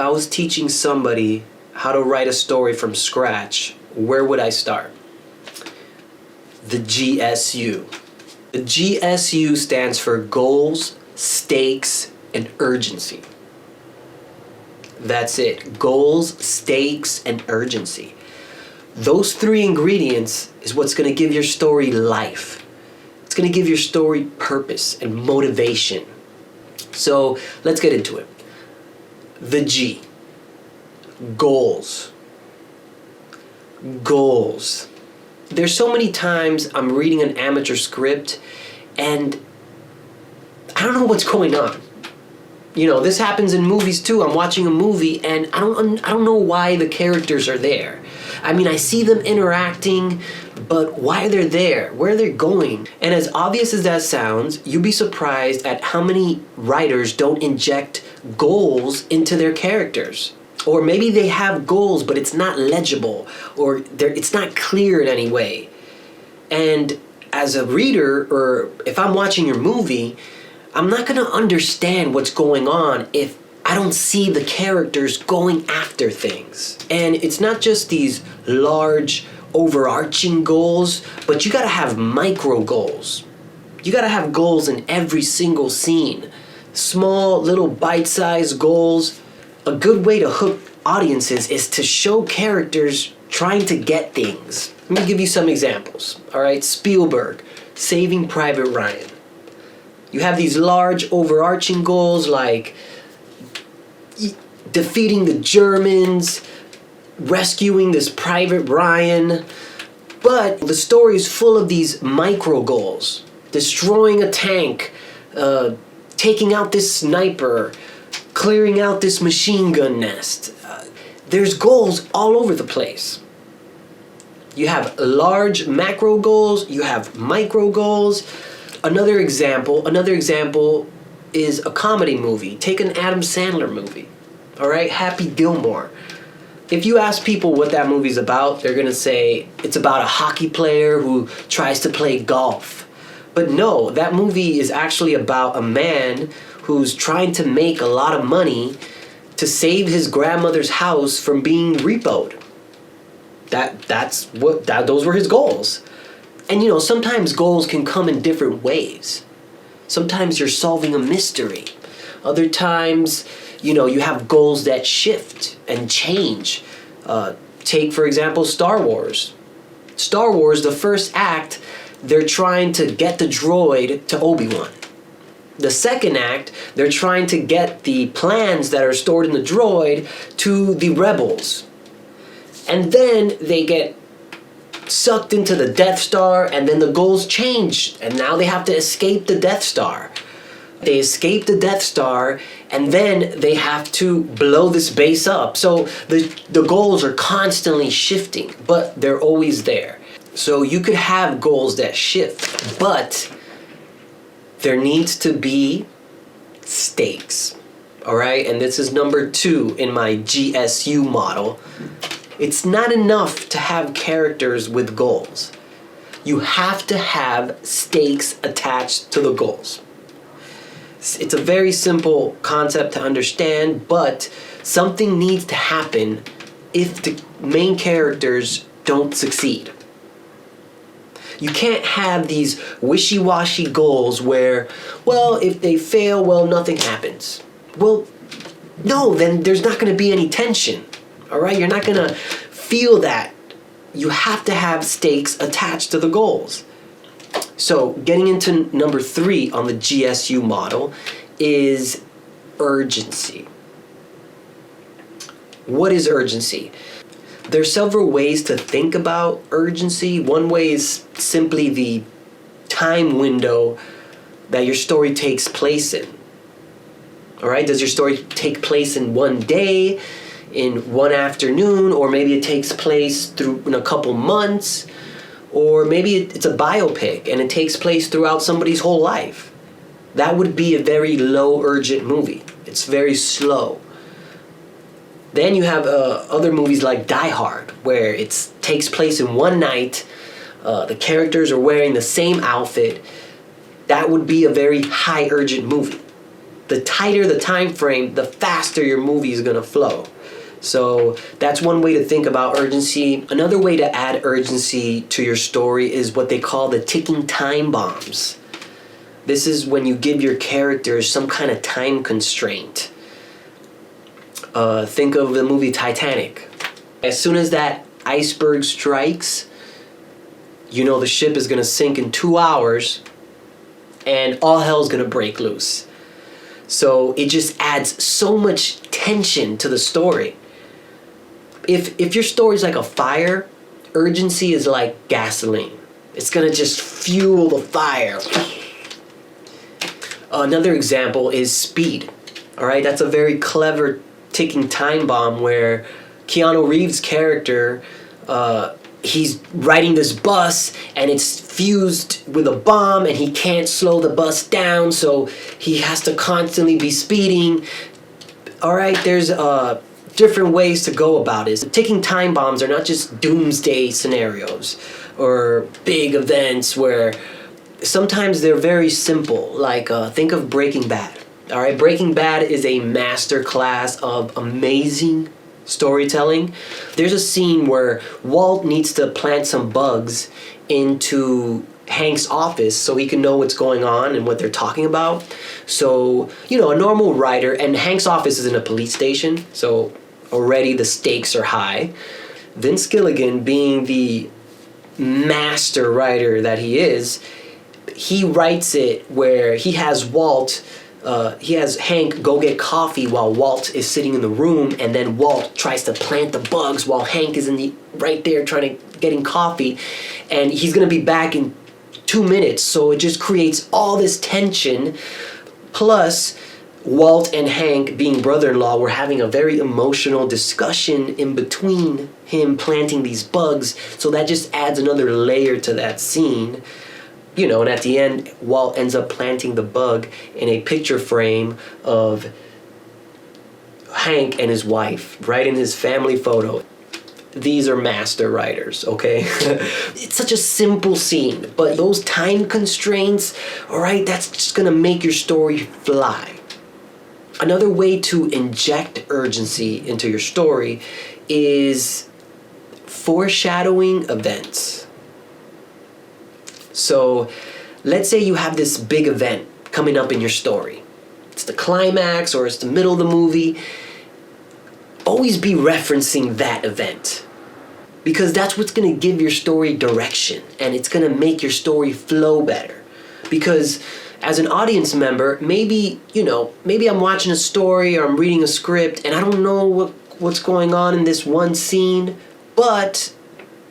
I was teaching somebody how to write a story from scratch, where would I start? The GSU. The GSU stands for goals, stakes, and urgency. That's it. Goals, stakes, and urgency. Those three ingredients is what's going to give your story life. It's going to give your story purpose and motivation. So let's get into it. The G. Goals. Goals. There's so many times I'm reading an amateur script and I don't know what's going on. You know, this happens in movies too. I'm watching a movie and I don't know why the characters are there. I mean, I see them interacting, but why they're there, where they're going. And as obvious as that sounds, you'd be surprised at how many writers don't inject goals into their characters. Or maybe they have goals, but it's not legible, or it's not clear in any way. And as a reader, or if I'm watching your movie, I'm not going to understand what's going on if I don't see the characters going after things. And it's not just these large, overarching goals, but you got to have micro goals. You got to have goals in every single scene. Small, little bite-sized goals. A good way to hook audiences is to show characters trying to get things. Let me give you some examples. All right, Spielberg, Saving Private Ryan. You have these large overarching goals like defeating the Germans, rescuing this Private Ryan, but the story is full of these micro goals. Destroying a tank, taking out this sniper, clearing out this machine gun nest. There's goals all over the place. You have large macro goals, you have micro goals. Another example is a comedy movie. Take an Adam Sandler movie. All right, Happy Gilmore. If you ask people what that movie's about, they're gonna say it's about a hockey player who tries to play golf. But no, that movie is actually about a man who's trying to make a lot of money to save his grandmother's house from being repoed. Those were his goals. And you know, sometimes goals can come in different ways. Sometimes you're solving a mystery. Other times, you know, you have goals that shift and change. Take, for example, Star Wars. Star Wars, the first act, they're trying to get the droid to Obi-Wan. The second act, they're trying to get the plans that are stored in the droid to the rebels. And then they get sucked into the Death Star, and then the goals change, and now they have to escape the Death Star. They escape the Death Star, and then they have to blow this base up. So the goals are constantly shifting, but they're always there. So you could have goals that shift, but there needs to be stakes. All right, and this is number 2 in my GSU model. It's not enough to have characters with goals. You have to have stakes attached to the goals. It's a very simple concept to understand, but something needs to happen if the main characters don't succeed. You can't have these wishy-washy goals where, well, if they fail, well, nothing happens. Well, no, then there's not going to be any tension. All right? You're not going to feel that. You have to have stakes attached to the goals. So getting into number 3 on the GSU model is urgency. What is urgency? There's several ways to think about urgency. One way is simply the time window that your story takes place in. All right? Does your story take place in one day, in one afternoon, or maybe it takes place in a couple months, or maybe it's a biopic and it takes place throughout somebody's whole life? That would be a very low urgent movie. It's very slow. Then you have other movies like Die Hard, where it takes place in one night. The characters are wearing the same outfit. That would be a very high urgent movie. the tighter the time frame, the faster your movie is going to flow. So that's one way to think about urgency. Another way to add urgency to your story is what they call the ticking time bombs. This is when you give your characters some kind of time constraint. Think of the movie Titanic. As soon as that iceberg strikes, you know the ship is going to sink in 2 hours and all hell's going to break loose. So it just adds so much tension to the story. If your story's like a fire, urgency is like gasoline. It's going to just fuel the fire. Another example is Speed. All right, that's a very clever ticking time bomb where Keanu Reeves' character, he's riding this bus and it's fused with a bomb and he can't slow the bus down, so he has to constantly be speeding. All right, there's different ways to go about it. Ticking time bombs are not just doomsday scenarios or big events where sometimes they're very simple. Like think of Breaking Bad. All right, Breaking Bad is a master class of amazing storytelling. There's a scene where Walt needs to plant some bugs into Hank's office so he can know what's going on and what they're talking about. So, you know, a normal writer, and Hank's office is in a police station, so already the stakes are high. Vince Gilligan, being the master writer that he is, he writes it where he has Hank go get coffee while Walt is sitting in the room, and then Walt tries to plant the bugs while Hank is right there trying to getting coffee, and he's gonna be back in 2 minutes. So it just creates all this tension. Plus, Walt and Hank, being brother-in-law, were having a very emotional discussion in between him planting these bugs. So that just adds another layer to that scene. You know, and at the end, Walt ends up planting the bug in a picture frame of Hank and his wife, right in his family photo. These are master writers, okay? It's such a simple scene, but those time constraints, all right, that's just gonna make your story fly. Another way to inject urgency into your story is foreshadowing events. So let's say you have this big event coming up in your story. It's the climax or it's the middle of the movie. Always be referencing that event, because that's what's going to give your story direction, and it's going to make your story flow better. Because as an audience member, maybe I'm watching a story or I'm reading a script and I don't know what's going on in this one scene, but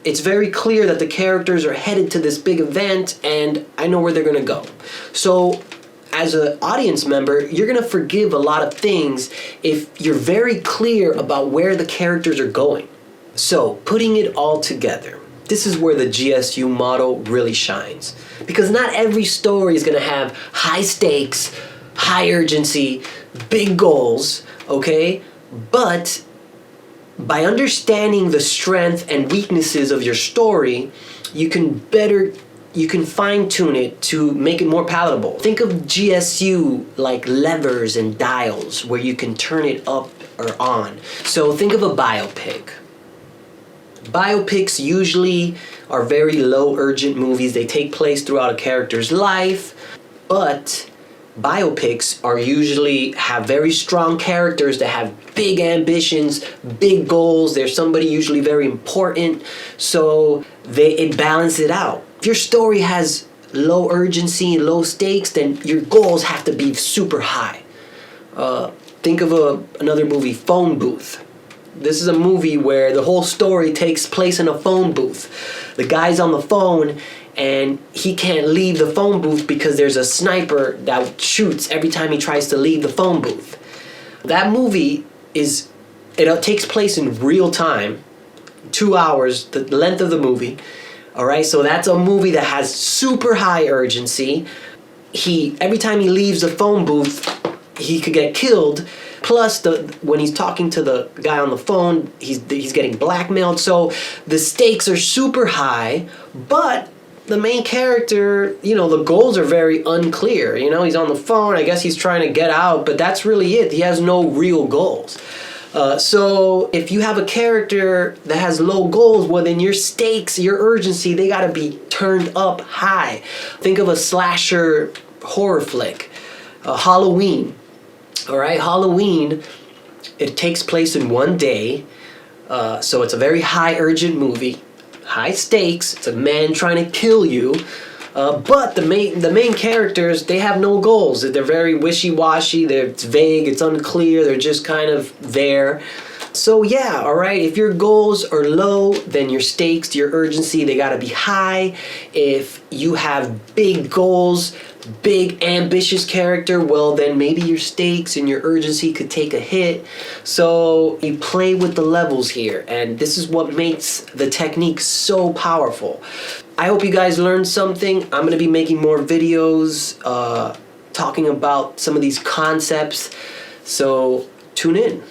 it's very clear that the characters are headed to this big event and I know where they're going to go. So as an audience member, you're going to forgive a lot of things if you're very clear about where the characters are going. So putting it all together, this is where the GSU model really shines. Because not every story is going to have high stakes, high urgency, big goals, okay? But by understanding the strength and weaknesses of your story, you can fine-tune it to make it more palatable. Think of GSU like levers and dials where you can turn it up or on. So think of a biopic. Biopics usually are very low urgent movies. They take place throughout a character's life, but biopics are usually have very strong characters that have big ambitions, big goals. There's somebody usually very important, so it balances it out. If your story has low urgency and low stakes, then your goals have to be super high. Think of another movie, Phone Booth. This is a movie where the whole story takes place in a phone booth. The guy's on the phone and he can't leave the phone booth because there's a sniper that shoots every time he tries to leave the phone booth. That movie takes place in real time, 2 hours, the length of the movie. All right, so that's a movie that has super high urgency. Every time he leaves the phone booth, he could get killed. Plus, when he's talking to the guy on the phone, he's getting blackmailed. So the stakes are super high, but the main character, you know, the goals are very unclear. You know, he's on the phone. I guess he's trying to get out, but that's really it. He has no real goals. So if you have a character that has low goals, well, then your stakes, your urgency, they gotta be turned up high. Think of a slasher horror flick, Halloween. All right, Halloween, it takes place in one day. So it's a very high urgent movie, high stakes. It's a man trying to kill you. But the main characters, they have no goals. They're very wishy-washy. It's vague. It's unclear. They're just kind of there. So yeah, all right. If your goals are low, then your stakes, your urgency, they gotta be high. If you have big goals, big ambitious character, well then maybe your stakes and your urgency could take a hit. So you play with the levels here, and this is what makes the technique so powerful. I hope you guys learned something. I'm gonna be making more videos talking about some of these concepts, so tune in.